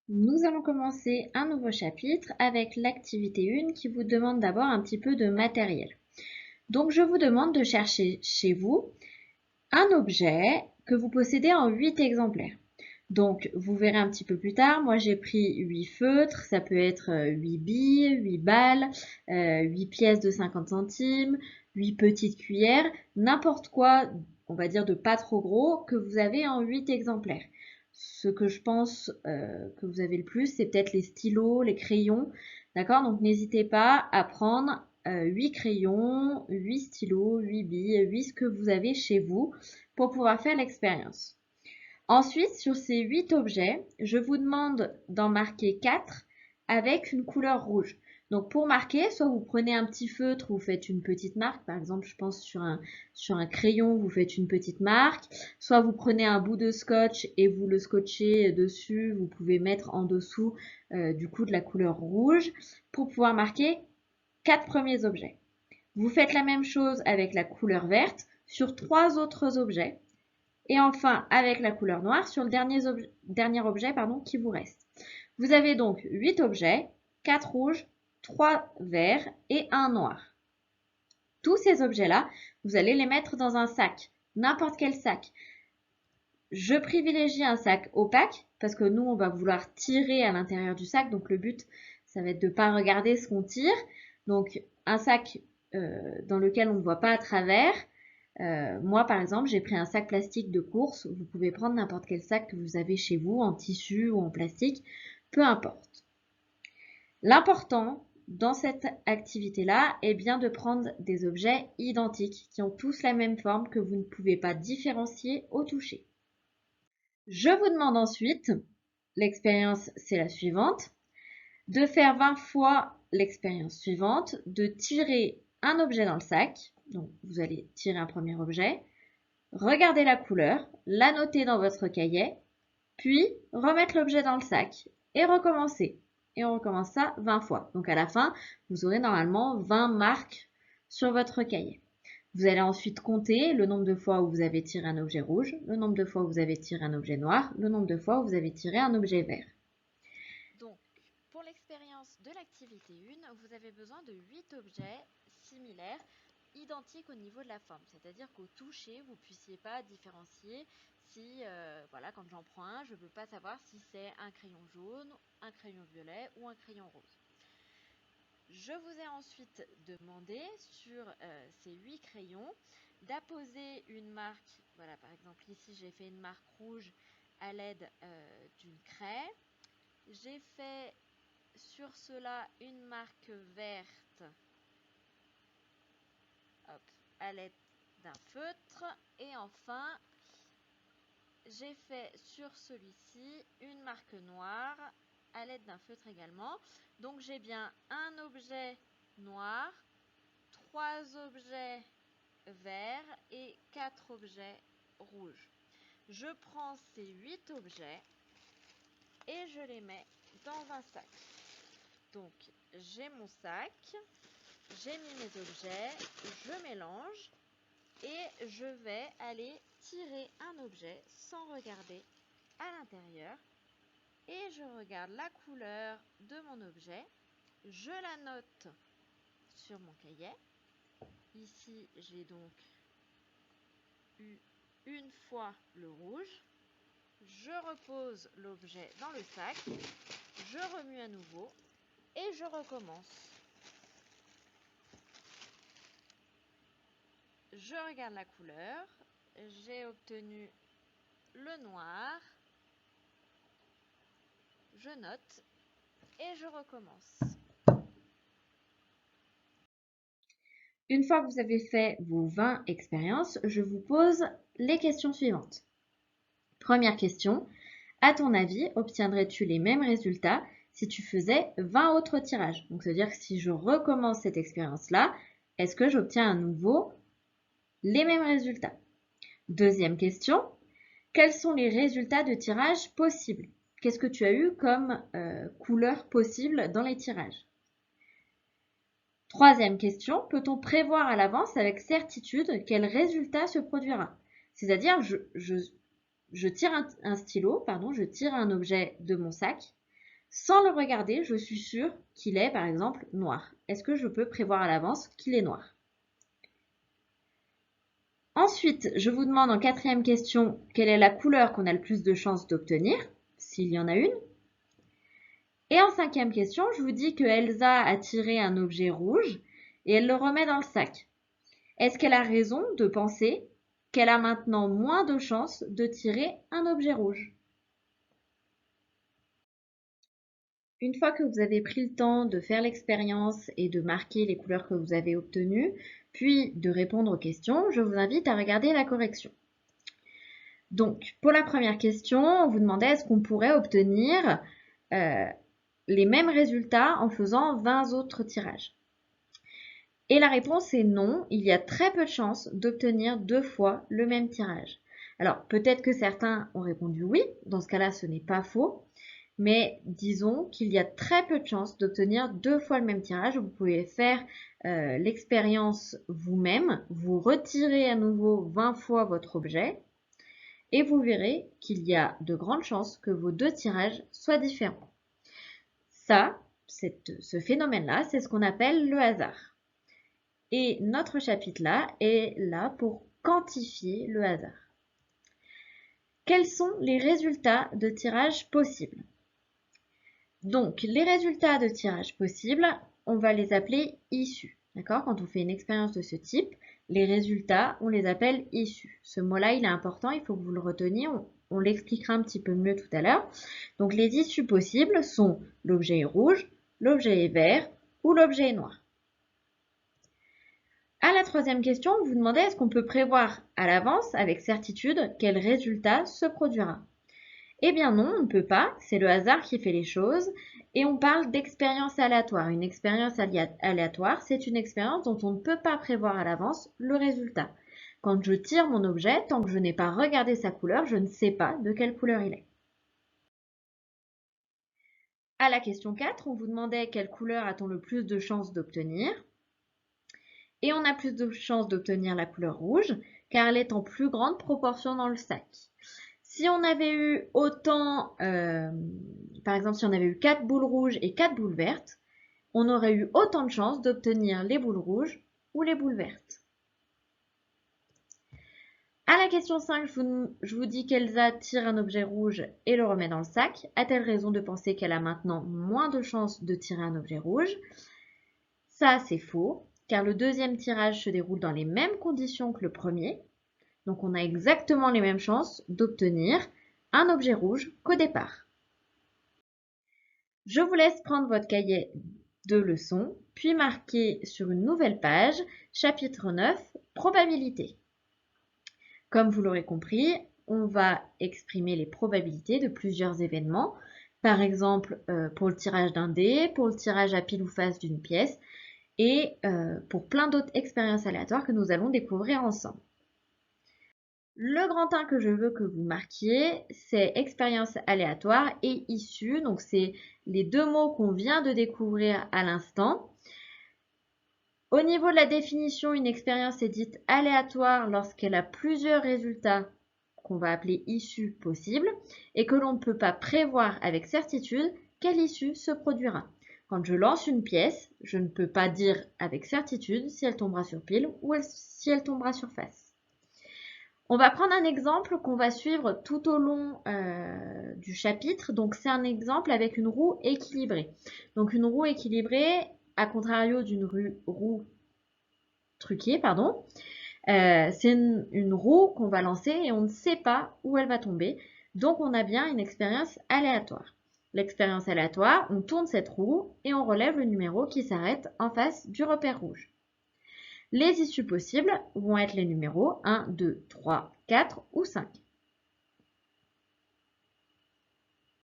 Nous allons commencer un nouveau chapitre avec l'activité 1 qui vous demande d'abord un petit peu de matériel. Donc je vous demande de chercher chez vous un objet que vous possédez en 8 exemplaires. Donc vous verrez un petit peu plus tard, moi j'ai pris 8 feutres, ça peut être 8 billes, 8 balles, 8 pièces de 50 centimes, 8 petites cuillères, n'importe quoi, on va dire de pas trop gros, que vous avez en 8 exemplaires. Ce que je pense que vous avez le plus, c'est peut-être les stylos, les crayons, d'accord? Donc n'hésitez pas à prendre 8 crayons, 8 stylos, 8 billes, 8 ce que vous avez chez vous pour pouvoir faire l'expérience. Ensuite, sur ces 8 objets, je vous demande d'en marquer 4 avec une couleur rouge. Donc pour marquer, soit vous prenez un petit feutre, vous faites une petite marque, par exemple je pense sur un crayon, vous faites une petite marque, soit vous prenez un bout de scotch et vous le scotchez dessus, vous pouvez mettre en dessous du coup de la couleur rouge pour pouvoir marquer 4 premiers objets. Vous faites la même chose avec la couleur verte sur 3 autres objets. Et enfin, avec la couleur noire sur le dernier objet qui vous reste. Vous avez donc 8 objets, 4 rouges, 3 verts et 1 noir. Tous ces objets-là, vous allez les mettre dans un sac, n'importe quel sac. Je privilégie un sac opaque parce que nous, on va vouloir tirer à l'intérieur du sac. Donc le but, ça va être de ne pas regarder ce qu'on tire. Donc un sac dans lequel on ne voit pas à travers. Moi, par exemple, j'ai pris un sac plastique de course. Vous pouvez prendre n'importe quel sac que vous avez chez vous, en tissu ou en plastique, peu importe. L'important dans cette activité-là est bien de prendre des objets identiques qui ont tous la même forme que vous ne pouvez pas différencier au toucher. Je vous demande ensuite, l'expérience c'est la suivante, de faire 20 fois l'expérience suivante, de tirer un objet dans le sac. Donc vous allez tirer un premier objet, regardez la couleur, la noter dans votre cahier, puis remettre l'objet dans le sac et recommencer. Et on recommence ça 20 fois. Donc à la fin, vous aurez normalement 20 marques sur votre cahier. Vous allez ensuite compter le nombre de fois où vous avez tiré un objet rouge, le nombre de fois où vous avez tiré un objet noir, le nombre de fois où vous avez tiré un objet vert. Donc, pour l'expérience de l'activité 1, vous avez besoin de 8 objets similaires, identiques au niveau de la forme. C'est-à-dire qu'au toucher, vous ne puissiez pas différencier si, voilà, quand j'en prends un, je ne peux pas savoir si c'est un crayon jaune, un crayon violet ou un crayon rose. Je vous ai ensuite demandé sur ces 8 crayons d'apposer une marque. Voilà, par exemple ici j'ai fait une marque rouge à l'aide d'une craie. J'ai fait sur cela une marque verte, hop, à l'aide d'un feutre. Et enfin, j'ai fait sur celui-ci une marque noire à l'aide d'un feutre également. Donc j'ai bien un objet noir, 3 objets verts et 4 objets rouges. Je prends ces 8 objets et je les mets dans un sac. Donc j'ai mon sac, j'ai mis mes objets, je mélange et je vais aller tirer un objet sans regarder à l'intérieur. Et je regarde la couleur de mon objet, je la note sur mon cahier. Ici, j'ai donc eu une fois le rouge. Je repose l'objet dans le sac, je remue à nouveau et je recommence. Je regarde la couleur, j'ai obtenu le noir, je note et je recommence. Une fois que vous avez fait vos 20 expériences, je vous pose les questions suivantes. Première question, à ton avis, obtiendrais-tu les mêmes résultats si tu faisais 20 autres tirages? Donc, ça veut dire que si je recommence cette expérience-là, est-ce que j'obtiens à nouveau les mêmes résultats? Deuxième question, quels sont les résultats de tirage possibles? Qu'est-ce que tu as eu comme couleur possible dans les tirages? Troisième question, peut-on prévoir à l'avance avec certitude quel résultat se produira? C'est-à-dire, je tire un stylo, pardon, je tire un objet de mon sac, Sans le regarder, je suis sûre qu'il est, par exemple, noir. Est-ce que je peux prévoir à l'avance qu'il est noir? Ensuite, je vous demande en quatrième question, quelle est la couleur qu'on a le plus de chances d'obtenir, s'il y en a une. Et en cinquième question, je vous dis que Elsa a tiré un objet rouge et elle le remet dans le sac. Est-ce qu'elle a raison de penser qu'elle a maintenant moins de chances de tirer un objet rouge? Une fois que vous avez pris le temps de faire l'expérience et de marquer les couleurs que vous avez obtenues, puis de répondre aux questions, je vous invite à regarder la correction. Donc, pour la première question, on vous demandait est-ce qu'on pourrait obtenir les mêmes résultats en faisant 20 autres tirages. Et la réponse est non, il y a très peu de chances d'obtenir 2 fois le même tirage. Alors, peut-être que certains ont répondu oui, dans ce cas-là, ce n'est pas faux, mais disons qu'il y a très peu de chances d'obtenir 2 fois le même tirage. Vous pouvez faire l'expérience vous-même, vous retirez à nouveau 20 fois votre objet, et vous verrez qu'il y a de grandes chances que vos 2 tirages soient différents. Ça, ce phénomène-là, c'est ce qu'on appelle le hasard. Et notre chapitre-là est là pour quantifier le hasard. Quels sont les résultats de tirage possibles? Donc, les résultats de tirage possibles, on va les appeler issus. D'accord? Quand on fait une expérience de ce type, les résultats, on les appelle issus. Ce mot-là, il est important, il faut que vous le reteniez. On l'expliquera un petit peu mieux tout à l'heure. Donc, les issus possibles sont l'objet est rouge, l'objet est vert ou l'objet est noir. À la troisième question, on vous demandait est-ce qu'on peut prévoir à l'avance, avec certitude, quel résultat se produira? Eh bien non, on ne peut pas, c'est le hasard qui fait les choses, et on parle d'expérience aléatoire. Une expérience aléatoire, c'est une expérience dont on ne peut pas prévoir à l'avance le résultat. Quand je tire mon objet, tant que je n'ai pas regardé sa couleur, je ne sais pas de quelle couleur il est. À la question 4, on vous demandait quelle couleur a-t-on le plus de chances d'obtenir? Et on a plus de chances d'obtenir la couleur rouge, car elle est en plus grande proportion dans le sac. Si on avait eu autant, par exemple, si on avait eu 4 boules rouges et 4 boules vertes, on aurait eu autant de chances d'obtenir les boules rouges ou les boules vertes. À la question 5, je vous dis qu'Elsa tire un objet rouge et le remet dans le sac. A-t-elle raison de penser qu'elle a maintenant moins de chances de tirer un objet rouge? Ça, c'est faux, car le deuxième tirage se déroule dans les mêmes conditions que le premier. Donc on a exactement les mêmes chances d'obtenir un objet rouge qu'au départ. Je vous laisse prendre votre cahier de leçons, puis marquer sur une nouvelle page, chapitre 9, probabilité. Comme vous l'aurez compris, on va exprimer les probabilités de plusieurs événements, par exemple pour le tirage d'un dé, pour le tirage à pile ou face d'une pièce, et pour plein d'autres expériences aléatoires que nous allons découvrir ensemble. Le grand 1 que je veux que vous marquiez, c'est expérience aléatoire et issue. Donc, c'est les deux mots qu'on vient de découvrir à l'instant. Au niveau de la définition, une expérience est dite aléatoire lorsqu'elle a plusieurs résultats qu'on va appeler issus possibles et que l'on ne peut pas prévoir avec certitude quelle issue se produira. Quand je lance une pièce, je ne peux pas dire avec certitude si elle tombera sur pile ou si elle tombera sur face. On va prendre un exemple qu'on va suivre tout au long du chapitre. Donc, c'est un exemple avec une roue équilibrée. Donc, une roue équilibrée, à contrario d'une roue truquée, pardon, c'est une roue qu'on va lancer et on ne sait pas où elle va tomber. Donc, on a bien une expérience aléatoire. L'expérience aléatoire, on tourne cette roue et on relève le numéro qui s'arrête en face du repère rouge. Les issues possibles vont être les numéros 1, 2, 3, 4 ou 5.